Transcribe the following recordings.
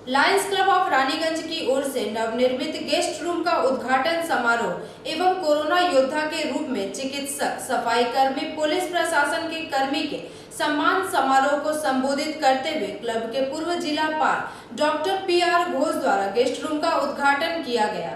Lions club of Raniganj की ओर से नवनिर्मित गेस्ट रूम का उद्घाटन समारोह एवं कोरोना योद्धा के रूप में चिकित्सक, सफाई कर्मी, पुलिस प्रशासन के कर्मी के सम्मान समारोह को संबोधित करते हुए क्लब के पूर्व जिला पाल डॉक्टर PR घोष द्वारा गेस्ट रूम का उद्घाटन किया गया।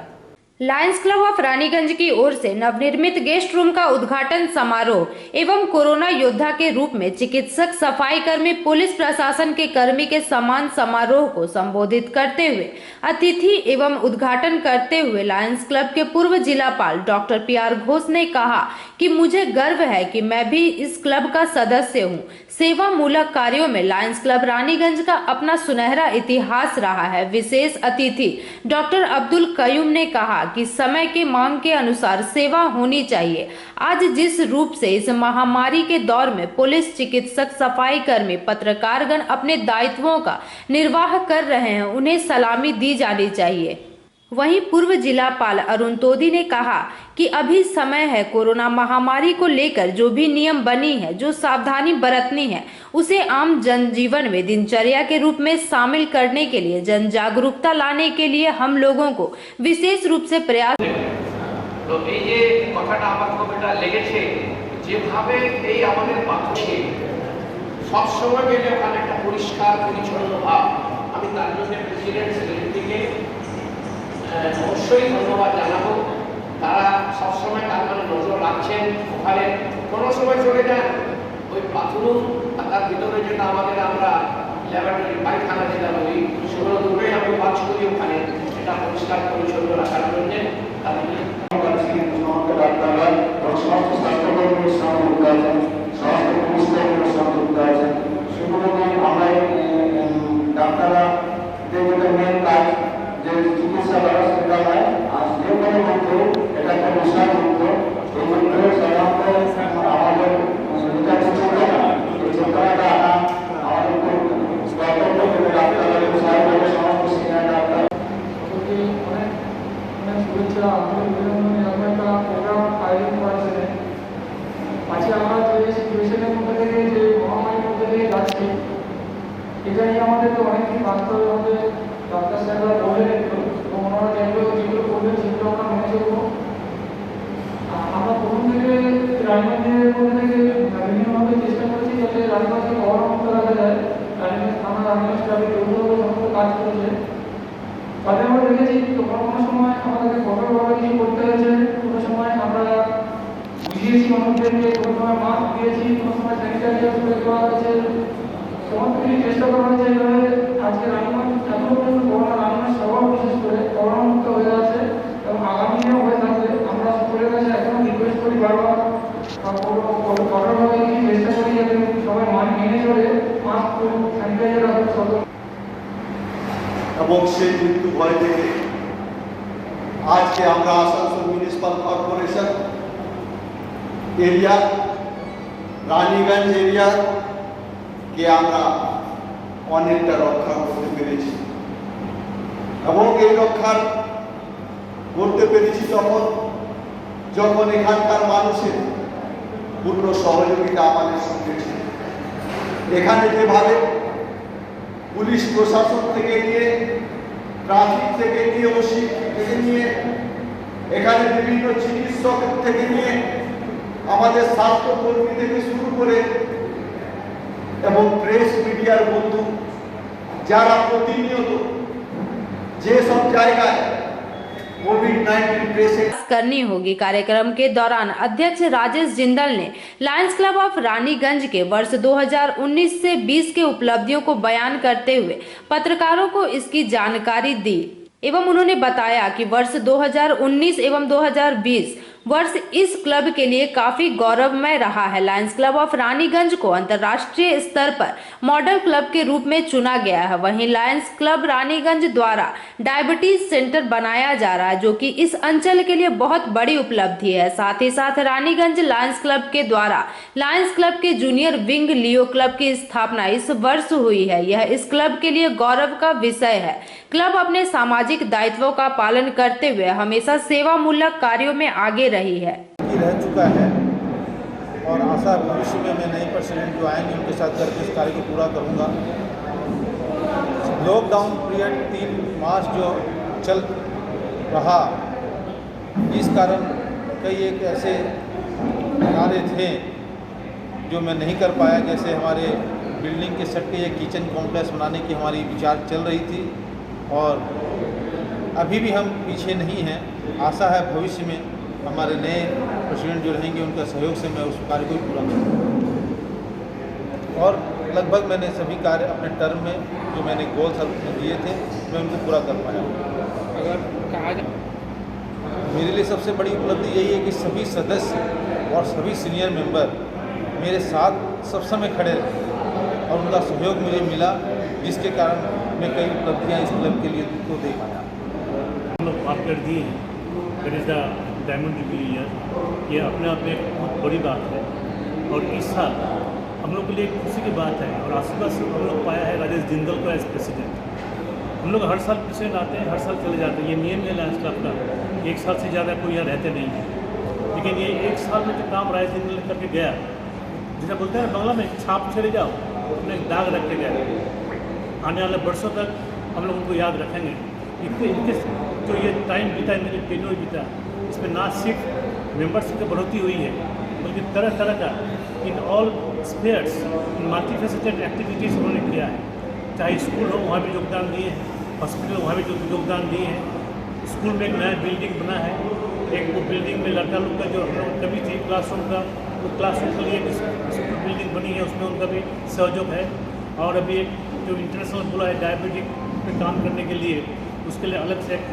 लायंस क्लब ऑफ रानीगंज की ओर से नवनिर्मित गेस्ट रूम का उद्घाटन समारोह एवं कोरोना योद्धा के रूप में चिकित्सक, सफाई कर्मी, पुलिस प्रशासन के कर्मी के सम्मान समारोह को संबोधित करते हुए अतिथि एवं उद्घाटन करते हुए लायंस क्लब के पूर्व जिलापाल डॉक्टर PR घोष ने कहा कि मुझे गर्व है कि मैं भी इस क्लब का सदस्य हूं। सेवा मूलक कार्यों में लायंस क्लब रानीगंज का अपना सुनहरा इतिहास रहा है। विशेष अतिथि डॉक्टर अब्दुल कयूम ने कहा कि समय के मांग के अनुसार सेवा होनी चाहिए। आज जिस रूप से इस महामारी के दौर में पुलिस, चिकित्सक, सफाई कर्मी, पत्रकारगण अपने दायित्वों का निर्वाह कर रहे हैं, उन्हें सलामी दी जानी चाहिए। वहीं पूर्व जिलापाल अरुण तोदी ने कहा कि अभी समय है, कोरोना महामारी को लेकर जो भी नियम बनी है, जो सावधानी बरतनी है, उसे आम जनजीवन में दिनचर्या के रूप में शामिल करने के लिए, जन जागरूकता लाने के लिए हम लोगों को विशेष रूप से प्रयास। तो ये কথাটা আমার খুব এটা লেগেছে যেভাবে এই আমাদের বাচ্চাকে সব সময় গেলে ওখানে একটা পরিষ্কার পরিচ্ছন্ন ভাব, আমি তার জন্য প্রেসিডেন্ট সেক্রেটারিকে অবশ্যই ধন্যবাদ জানাবো। তারা সবসময় তার মানে নজর রাখছেন, ওখানে কোনো সময় চলে যান ওই বাথরুম তার ভিতরে যেটা আমাদের আমরা ল্যাবরেটরি পায়খানা যেটা বলি সেগুলো দূরেই আমি কাজ করি, ওখানে এটা পরিষ্কার পরিচ্ছন্ন রাখার জন্য তাদেরকে ডাক্তাররা এবং সমস্ত স্বাস্থ্যকর্মীর সঙ্গে যুক্ত আছেন, সমস্ত পুলিশ কর্মীর সঙ্গে যুক্ত আছেন। সেগুলো আমরা ডাক্তাররা যেটা মেন কাজ যে চিকিৎসা ব্যবস্থা হয় আর যে কোনো মধ্যে এটা একটা বিশাল যুদ্ধ। এই যুদ্ধে সাধারণত আমাদের যেটা চেতনা, এই চেতনাটা আনা আমাদের কর্তব্য ডাক্তাররা সাহায্য সমস্ত সিনিয়র ডাক্তার অনেক শুভেচ্ছা। আমাদের একটা প্রোগ্রাম আয়োজন করেছিলেন। আজকে আমরা যে সিচুয়েশনের মধ্যে থেকে যে মহামারীর মধ্যে দিয়ে যাচ্ছি, এটা নিয়ে আমাদের তো অনেকদিন বাঁচতে হবে। ডাক্তার সাহেবরা বললেন এবং ওনারা যেগুলো বললেন সেগুলো আমরা মেনে চলবো। আমরা প্রথম থেকে রানীগঞ্জের মধ্যে থেকে বিভিন্নভাবে চেষ্টা করেছি যাতে রানীগঞ্জকে করোনামুক্ত রাখা যায়। রানীগঞ্জ থানা, রানীগঞ্জ ক্লাবে যৌথভাবে সমস্ত কাজ করেছে। তাতে আমরা দেখেছি কোনো সময় আমাদেরকে কঠোরভাবে কিছু করতে হয়েছে, কোনো সময় আমরা বুঝিয়েছি মানুষদেরকে, কোনো সময় মাস্ক দিয়েছি, কোনো সময় স্যানিটাইজার করে দেওয়া হয়েছে। সমস্ত কিছু চেষ্টা করা হয়েছে। এইভাবে আজকে রানীগঞ্জ এখনো পর্যন্ত করোনা রানীগঞ্জ সবার বিশেষ করে করোনামুক্ত হয়ে আছে এবং আগামী দিনেও হয়ে থাকবে। আমরা সকলের কাছে এখনো রিকোয়েস্ট করি বারবার কঠোরভাবে কিছু চেষ্টা করি যাতে সবাই মেনে চলে, মাস্ক করুন, স্যানিটাইজার রাখুন সতর্ক। এবং সেই মৃত্যু ভয় থেকে আজকে আমরা Asansol municipal corporation area, Raniganj area কে আমরা অনেকটা রক্ষা করতে পেরেছি এবং এই রক্ষা করতে পেরেছি যখন এখানকার মানুষের পূর্ণ সহযোগিতা আমাদের সঙ্গে ছিল। এখানে যেভাবে পুলিশ প্রশাসন থেকে নিয়ে, ট্রাফিক থেকে নিয়ে, ওসি থেকে নিয়ে, এখানে বিভিন্ন চিকিৎসক থেকে নিয়ে, আমাদের স্বাস্থ্যকর্মী থেকে শুরু করে এবং প্রেস মিডিয়ার বন্ধু যারা প্রতিনিয়ত যে সব জায়গায় कोविड-19 प्रेशर करनी होगी। कार्यक्रम के दौरान अध्यक्ष राजेश जिंदल ने लायंस क्लब ऑफ रानीगंज के वर्ष 2019 से 20 के उपलब्धियों को बयान करते हुए पत्रकारों को इसकी जानकारी दी एवं उन्होंने बताया कि वर्ष 2019 एवं 2020 वर्ष इस क्लब के लिए काफी गौरवमय रहा है। लायंस क्लब ऑफ रानीगंज को अंतर्राष्ट्रीय स्तर पर मॉडल क्लब के रूप में चुना गया है। वहीं लायंस क्लब रानीगंज द्वारा डायबिटीज सेंटर बनाया जा रहा है, जो कि इस अंचल के लिए बहुत बड़ी उपलब्धि है। साथ ही साथ रानीगंज लायंस क्लब के द्वारा लायंस क्लब के जूनियर विंग लियो क्लब की स्थापना इस वर्ष हुई है। यह इस क्लब के लिए गौरव का विषय है। क्लब अपने सामाजिक दायित्वों का पालन करते हुए हमेशा सेवा मूलक कार्यों में आगे रही है। रह चुका है और आशा भविष्य में मैं नए प्रेसिडेंट जो आएंगे उनके साथ करके इस कार्य को पूरा करूंगा। लॉकडाउन पीरियड 3 मास जो चल रहा, इस कारण कई एक ऐसे कार्य थे जो मैं नहीं कर पाया, जैसे हमारे बिल्डिंग के सट के एक किचन कॉम्प्लेक्स बनाने की हमारी विचार चल रही थी और अभी भी हम पीछे नहीं हैं। आशा है भविष्य में हमारे नए प्रेसिडेंट जो रहेंगे उनका सहयोग से मैं उस कार्य को पूरा करूँगा और लगभग मैंने सभी कार्य अपने टर्म में जो मैंने गोल दिए थे मैं उनको पूरा कर पाया। अगर कहा जाए मेरे लिए सबसे बड़ी उपलब्धि यही है कि सभी सदस्य और सभी सीनियर मेंबर मेरे साथ सब समय खड़े रहे और उनका सहयोग मुझे मिला, जिसके कारण मैं कई उपलब्धियाँ इस क्लब के लिए तो दे पाया। हम लोग बात कर दिए हैं that is the diamond jubilee year, ये अपने आप में एक बहुत बड़ी बात है और इस साल हम लोग के लिए खुशी की बात है और आशीर्वाद से हम लोग पाया है राजेश जिंदल को एज प्रेसिडेंट। हम लोग हर साल प्रेसिडेंट आते हैं, हर साल चले जाते हैं, ये नियम है लायंस क्लब का, 1 साल से ज़्यादा कोई यहाँ रहते नहीं है। लेकिन ये 1 साल में जो काम राजेश जिंदल ने करके गया, जैसा बोलते हैं बांग्ला में छाप चले जाओ, उसने एक दाग रख के गया। आने वाले वर्षों तक हम लोग उनको याद रखेंगे। इनके जो ये टाइम बीता है, मेरे टेन्योर बीता, इसमें ना सिर्फ मेंबरशिप की बढ़ोतरी हुई है बल्कि तरह तरह का in all spheres in multifaceted activities उन्होंने किया है। चाहे स्कूल हो वहाँ भी योगदान दिए हैं, हॉस्पिटल वहाँ भी योगदान दिए हैं। स्कूल में एक नया बिल्डिंग बना है, एक वो बिल्डिंग में लड़का लोग का जो हम लोग कमी थी क्लासरूम का, वो क्लासरूम के लिए एक स्कूल बिल्डिंग बनी है, उसमें उनका भी सहयोग है। और अभी एक जो इंटरनेशनल बोला है डायबिटिक पे काम करने के लिए, उसके लिए अलग से एक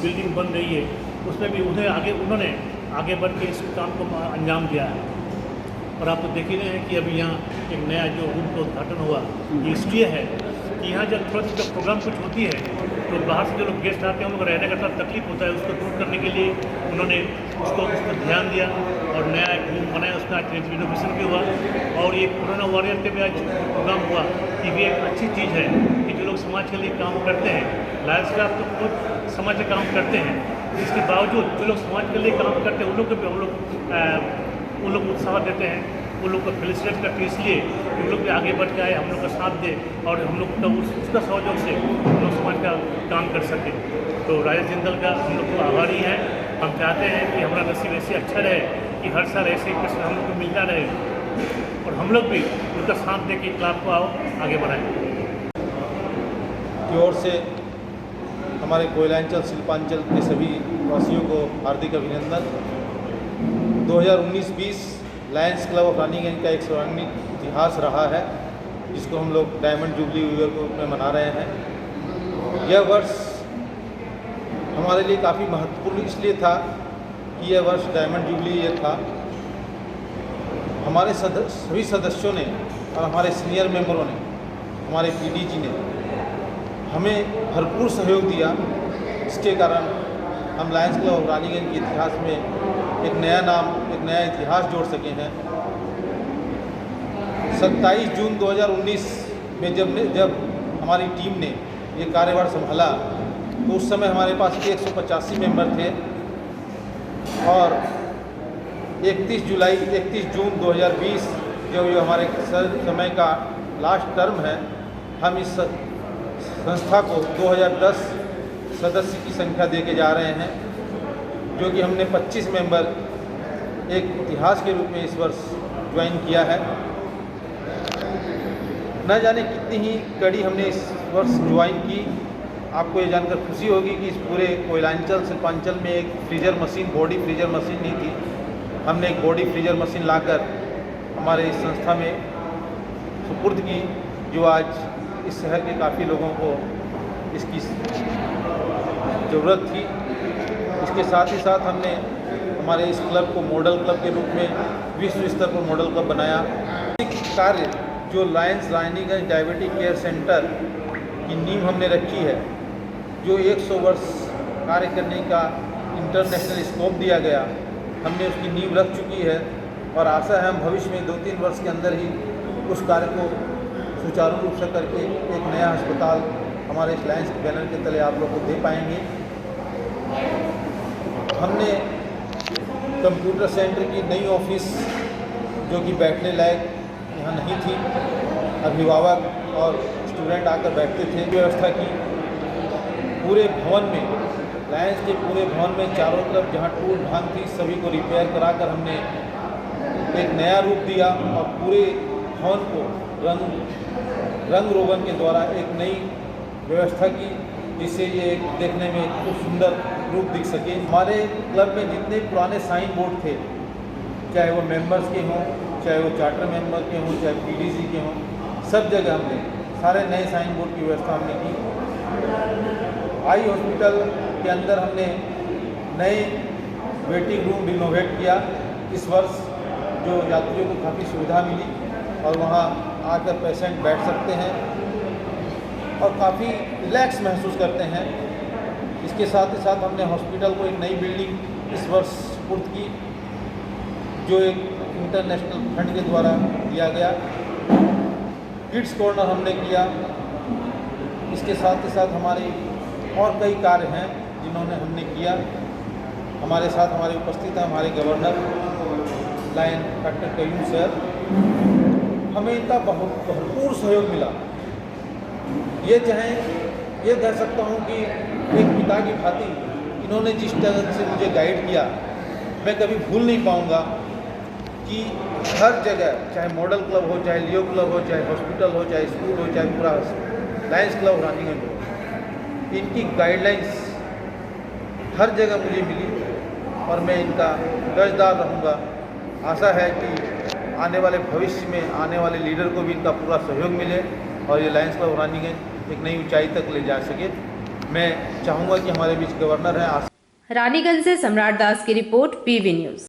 बिल्डिंग बन रही है, उसमें भी उन्होंने आगे बढ़ के इस काम को अंजाम दिया है। और आप तो देख ही रहे हैं कि अभी यहाँ एक नया जो रूम का उद्घाटन हुआ, ये इसलिए है कि यहाँ जब थोड़ा सा प्रोग्राम कुछ होती है तो बाहर से जो लोग गेस्ट आते हैं उनको रहने का थोड़ा तकलीफ होता है, उसको दूर करने के लिए उन्होंने उस पर ध्यान दिया और नया एक रूम बनाया, उसका रिनोवेशन भी हुआ। और ये कोरोना वॉरियर के भी आज प्रोग्राम हुआ, ये भी एक अच्छी चीज़ है कि जो लोग समाज के लिए काम करते हैं, लायंस क्लब तो खुद समाज के काम करते हैं, इसके बावजूद जो लोग समाज के लिए काम करते हैं उन लोग को भी उन लोग उत्साह देते हैं, उन लोग को फेलिसिटेट करते हैं, इसलिए उन लोग भी आगे बढ़ के आए, हम लोग का साथ दे और हम लोग का उसका सहयोग से हम लोग समाज का काम कर सकें। तो राजेश जिंदल का हम लोग को आभारी हैं। हम चाहते हैं कि हमारा नसीब ऐसे अच्छा रहे कि हर साल ऐसे ही प्रश्न हम लोग को मिलता रहे और हम लोग भी उनका साथ दे के क्लब को आओ आगे बढ़ाएँ। की ओर से हमारे कोयलांचल शिल्पांचल के सभी वासियों को हार्दिक अभिनंदन। 2019-20 लायंस क्लब ऑफ रानीगंज का एक स्वर्णिम इतिहास रहा है, जिसको हम लोग डायमंड जुबली ईयर के रूप में मना रहे हैं। यह वर्ष हमारे लिए काफ़ी महत्वपूर्ण इसलिए था कि यह वर्ष डायमंड जुबली ईयर था। हमारे सभी सदस्यों ने और हमारे सीनियर मेंबरों ने, हमारे पीडीजी ने हमें भरपूर सहयोग दिया। इसके कारण हम लायंस क्लब ऑफ रानीगंज के इतिहास में एक नया नाम, एक नया इतिहास जोड़ सके हैं। 27 जून 2019 में जब हमारी टीम ने ये कार्यभार संभाला तो उस समय हमारे पास 185 मेंबर थे और 31 जून 2020 जो ये हमारे समय का लास्ट टर्म है, हम इस संस्था को 2010 सदस्य की संख्या देके जा रहे हैं, जो कि हमने 25 मेंबर एक इतिहास के रूप में इस वर्ष ज्वाइन किया है। न जाने कितनी ही कड़ी हमने इस वर्ष ज्वाइन की। आपको ये जानकर खुशी होगी कि इस पूरे कोयलांचल शिल्पांचल में एक freezer machine, body freezer machine नहीं थी। हमने एक बॉडी फ्रीजर मशीन लाकर हमारे इस संस्था में सुपुर्द की, जो आज इस शहर के काफ़ी लोगों को इसकी ज़रूरत थी। इसके साथ ही साथ हमने हमारे इस क्लब को मॉडल क्लब के रूप में विश्व स्तर पर मॉडल क्लब बनाया। कार्य जो Lions Raniganj diabetic care centre की नींव हमने रखी है, जो 100 वर्ष कार्य करने का इंटरनेशनल स्कोप दिया गया, हमने उसकी नींव रख चुकी है और आशा है हम भविष्य में 2-3 वर्ष के अंदर ही उस कार्य को सुचारू रूप से करके एक नया अस्पताल हमारे इस लायंस के बैनर के तले आप लोग को दे पाएंगे। हमने कंप्यूटर सेंटर की नई ऑफिस, जो कि बैठने लायक यहाँ नहीं थी, अभिभावक और स्टूडेंट आकर बैठते थे। व्यवस्था की पूरे भवन में, लायंस के पूरे भवन में चारों तरफ जहाँ टूट भांग थी सभी को रिपेयर कराकर हमने एक नया रूप दिया और पूरे भवन को रंग रोगन के द्वारा एक नई व्यवस्था की, जिससे ये देखने में खूब सुंदर रूप दिख सके। हमारे क्लब में जितने पुराने साइन बोर्ड थे, चाहे वो मेंबर्स के हों, चाहे वो चार्टर मेंबर के हों, चाहे पीडीसी के हों, सब जगह हमने सारे नए साइन बोर्ड की व्यवस्था हमने की। आई हॉस्पिटल के अंदर हमने नए वेटिंग रूम रिनोवेट किया इस वर्ष, जो यात्रियों को काफ़ी सुविधा मिली और वहाँ आकर पेशेंट बैठ सकते हैं और काफ़ी रिलैक्स महसूस करते हैं। इसके साथ ही साथ हमने हॉस्पिटल को एक नई बिल्डिंग इस वर्ष स्पुर्द की, जो एक इंटरनेशनल फंड के द्वारा दिया गया। किड्स कॉर्नर हमने किया। इसके साथ ही साथ हमारे और कई कार्य हैं जिन्होंने हमने किया। हमारे साथ हमारे उपस्थित हैं हमारे governor lion doctor Qayyum sir. हमें इनका भरपूर सहयोग मिला। ये कह सकता हूँ कि एक पिता की भांति इन्होंने जिस तरह से मुझे गाइड किया, मैं कभी भूल नहीं पाऊँगा कि हर जगह, चाहे मॉडल क्लब हो, चाहे लियो क्लब हो, चाहे हॉस्पिटल हो, चाहे स्कूल हो, चाहे पूरा लायंस क्लब रानीगंज हो, इनकी गाइडलाइंस हर जगह मुझे मिली और मैं इनका कर्जदार रहूँगा। आशा है कि आने वाले भविष्य में आने वाले लीडर को भी इनका पूरा सहयोग मिले और ये लायंस क्लब रानीगंज एक नई ऊंचाई तक ले जा सके। मैं चाहूँगा कि हमारे बीच गवर्नर हैं। रानीगंज से सम्राट दास की रिपोर्ट, पीवी न्यूज़।